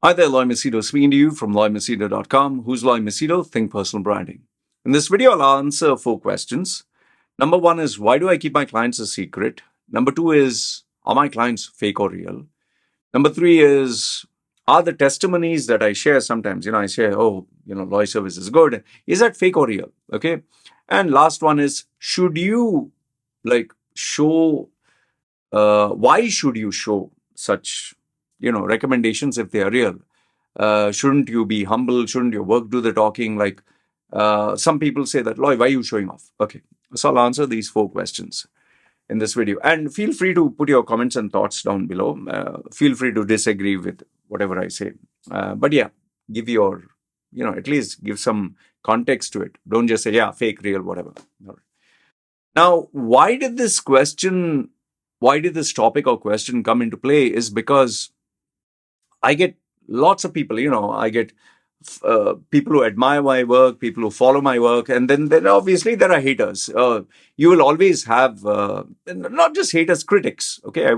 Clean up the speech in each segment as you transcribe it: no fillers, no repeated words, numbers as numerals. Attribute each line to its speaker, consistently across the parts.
Speaker 1: Hi there, Loy Machedo speaking to you from loymachedo.com. Who's Loy Machedo? Think personal branding. In this video, I'll answer 4 questions. Number 1 is, why do I keep my clients a secret? Number 2 is, are my clients fake or real? Number 3 is, are the testimonies that I share sometimes, I say, Loy service is good. Is that fake or real? Okay. And last one is, should you show, why should you show such recommendations if they are real? Shouldn't you be humble? Shouldn't your work do the talking? Some people say that, Loy, why are you showing off? Okay, so I'll answer these 4 questions in this video. And feel free to put your comments and thoughts down below. Feel free to disagree with whatever I say. But yeah, give your, at least give some context to it. Don't just say, yeah, fake, real, whatever. All right. Now, why did this topic or question come into play is because I get lots of people, I get people who admire my work, people who follow my work, and then obviously there are haters. You will always have not just haters, critics. Okay,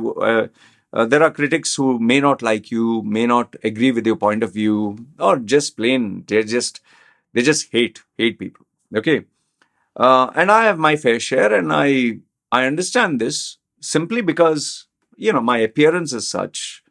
Speaker 1: there are critics who may not like you, may not agree with your point of view, or just plain they just hate people. Okay, and I have my fair share, and I understand this simply because my appearance is such.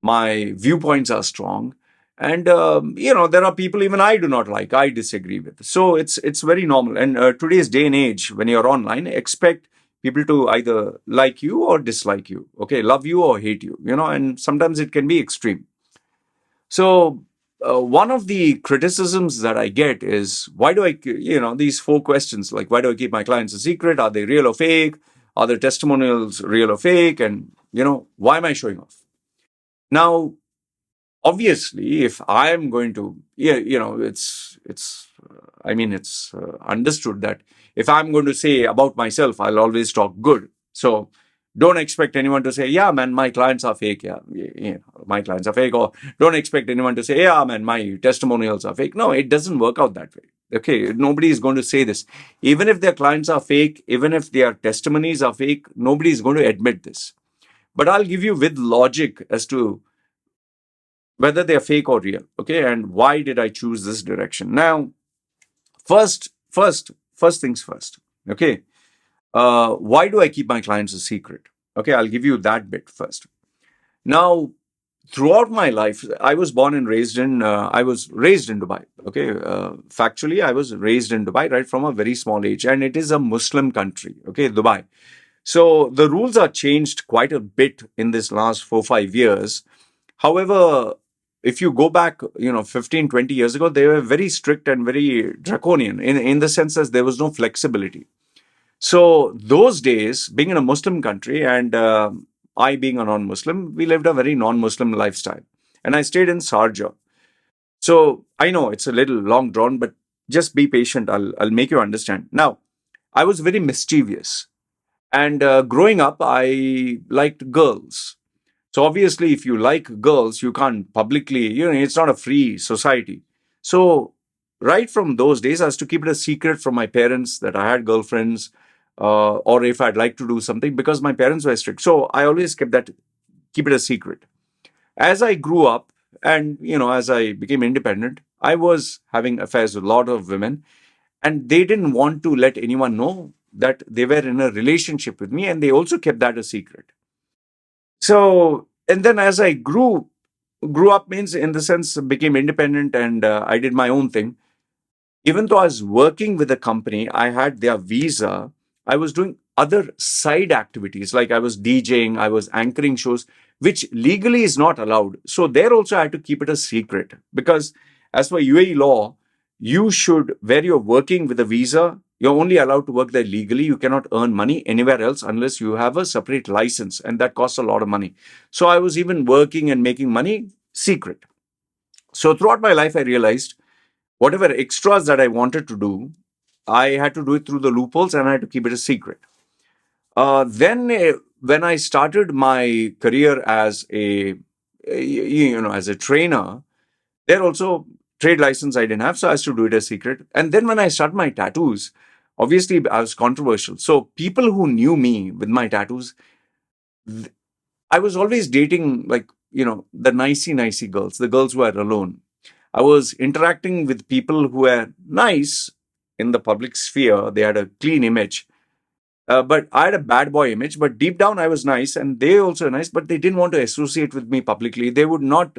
Speaker 1: My viewpoints are strong, and there are people even I do not like, I disagree with. So it's very normal. And today's day and age, when you're online, expect people to either like you or dislike you. Okay, love you or hate you. And sometimes it can be extreme. So one of the criticisms that I get is, why do I, these 4 questions, like, why do I keep my clients a secret? Are they real or fake? Are their testimonials real or fake? And why am I showing off? Now, obviously, if I am going to, it's understood that if I'm going to say about myself, I'll always talk good. So don't expect anyone to say, yeah, man, my clients are fake. Yeah, my clients are fake. Or don't expect anyone to say, yeah, man, my testimonials are fake. No, it doesn't work out that way. Okay, nobody is going to say this. Even if their clients are fake, even if their testimonies are fake, nobody is going to admit this. But I'll give you with logic as to whether they're fake or real. Okay, and why did I choose this direction? Now, first things first. Okay, why do I keep my clients a secret? Okay, I'll give you that bit first. Now, throughout my life, I was born and raised in. I was raised in Dubai. Okay, factually, I was raised in Dubai right from a very small age, and it is a Muslim country. Okay, Dubai. So the rules are changed quite a bit in this last 4-5 years. However, if you go back, 15, 20 years ago, they were very strict and very draconian in the sense that there was no flexibility. So those days, being in a Muslim country and I being a non-Muslim, we lived a very non-Muslim lifestyle. And I stayed in Sharjah. So I know it's a little long drawn, but just be patient. I'll make you understand. Now, I was very mischievous. And growing up, I liked girls. So obviously, if you like girls, you can't publicly, it's not a free society. So right from those days, I used to keep it a secret from my parents that I had girlfriends, or if I'd like to do something, because my parents were strict. So I always keep it a secret. As I grew up and, as I became independent, I was having affairs with a lot of women, and they didn't want to let anyone know that they were in a relationship with me, and they also kept that a secret. So, and then as I grew up means in the sense became independent, and I did my own thing. Even though I was working with a company, I had their visa. I was doing other side activities, like I was DJing, I was anchoring shows, which legally is not allowed. So there also I had to keep it a secret, because as per UAE law, you should, where you're working with a visa, you're only allowed to work there legally. You cannot earn money anywhere else unless you have a separate license, and that costs a lot of money. So I was even working and making money secret. So throughout my life, I realized whatever extras that I wanted to do, I had to do it through the loopholes, and I had to keep it a secret. Then when I started my career as as a trainer, there also trade license I didn't have, so I used to do it as secret. And then when I started my tattoos, obviously I was controversial. So people who knew me with my tattoos, I was always dating, like, the nicey girls, the girls who are alone. I was interacting with people who were nice in the public sphere. They had a clean image. But I had a bad boy image, but deep down I was nice and they also nice, but they didn't want to associate with me publicly. They would not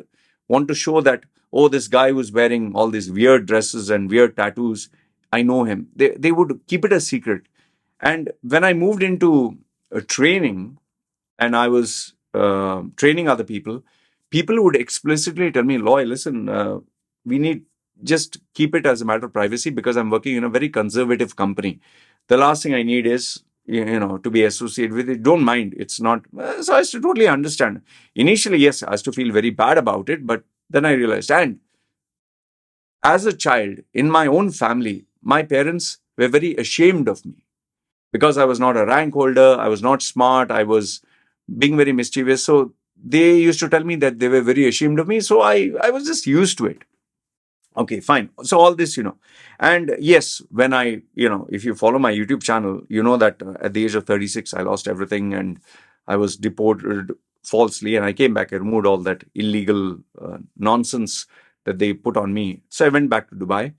Speaker 1: want to show that, oh, this guy who's wearing all these weird dresses and weird tattoos, I know him. They would keep it a secret. And when I moved into training and I was training other people, people would explicitly tell me, Loy, listen, we need just keep it as a matter of privacy because I'm working in a very conservative company. The last thing I need is to be associated with it. Don't mind. It's not. So I used to totally understand. Initially, yes, I used to feel very bad about it, but then I realized. And as a child, in my own family, my parents were very ashamed of me because I was not a rank holder. I was not smart. I was being very mischievous. So they used to tell me that they were very ashamed of me. So I was just used to it. Okay, fine. So all this, and yes, when if you follow my YouTube channel, you know that at the age of 36, I lost everything and I was deported falsely and I came back. I removed all that illegal nonsense that they put on me. So I went back to Dubai.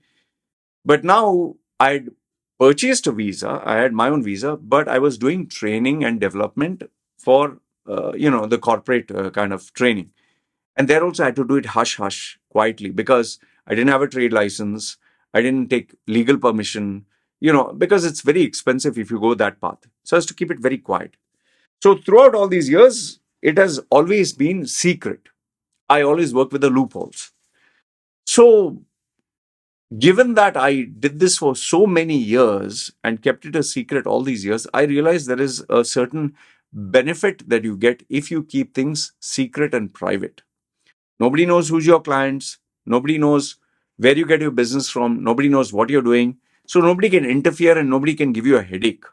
Speaker 1: But now I'd purchased a visa. I had my own visa, but I was doing training and development for, the corporate kind of training. And there also I had to do it hush hush, quietly, because I didn't have a trade license. I didn't take legal permission, because it's very expensive if you go that path. So I has to keep it very quiet. So throughout all these years, it has always been secret. I always work with the loopholes. So given that I did this for so many years and kept it a secret all these years, I realized there is a certain benefit that you get if you keep things secret and private. Nobody knows who's your clients. Nobody knows where you get your business from. Nobody knows what you're doing. So nobody can interfere and nobody can give you a headache.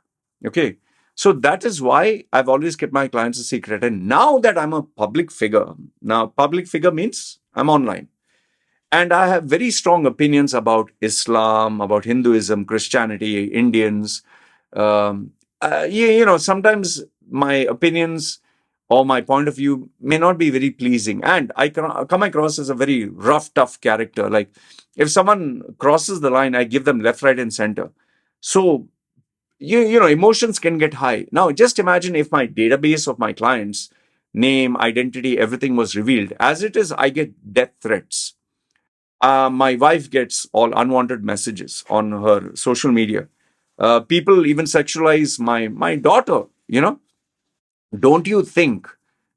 Speaker 1: Okay. So that is why I've always kept my clients a secret. And now that I'm a public figure, now public figure means I'm online. And I have very strong opinions about Islam, about Hinduism, Christianity, Indians. Sometimes my opinions or my point of view may not be very pleasing. And I come across as a very rough, tough character. Like if someone crosses the line, I give them left, right, and center. So, emotions can get high. Now, just imagine if my database of my clients, name, identity, everything was revealed. As it is, I get death threats. My wife gets all unwanted messages on her social media. People even sexualize my daughter. Don't you think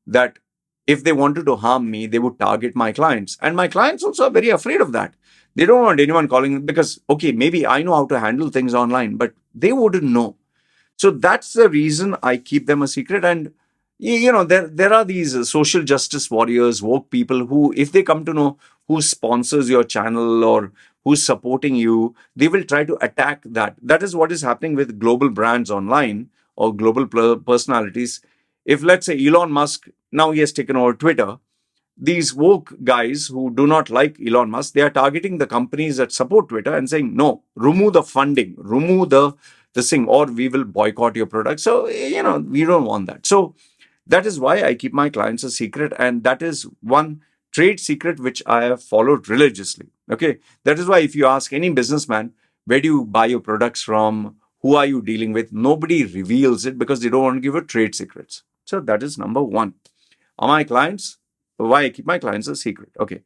Speaker 1: that if they wanted to harm me, they would target my clients? And my clients also are very afraid of that. They don't want anyone calling because, okay, maybe I know how to handle things online, but they wouldn't know. So that's the reason I keep them a secret. And there are these social justice warriors, woke people who, if they come to know who sponsors your channel or who's supporting you, they will try to attack that. That is what is happening with global brands online or global personalities. If let's say Elon Musk, now he has taken over Twitter, these woke guys who do not like Elon Musk, they are targeting the companies that support Twitter and saying, no, remove the funding, remove the thing, or we will boycott your product. So, we don't want that. So that is why I keep my clients a secret. And that is one trade secret which I have followed religiously. Okay. That is why if you ask any businessman, where do you buy your products from? Who are you dealing with? Nobody reveals it because they don't want to give you trade secrets. So that is number one. Are my clients? Why I keep my clients a secret? Okay.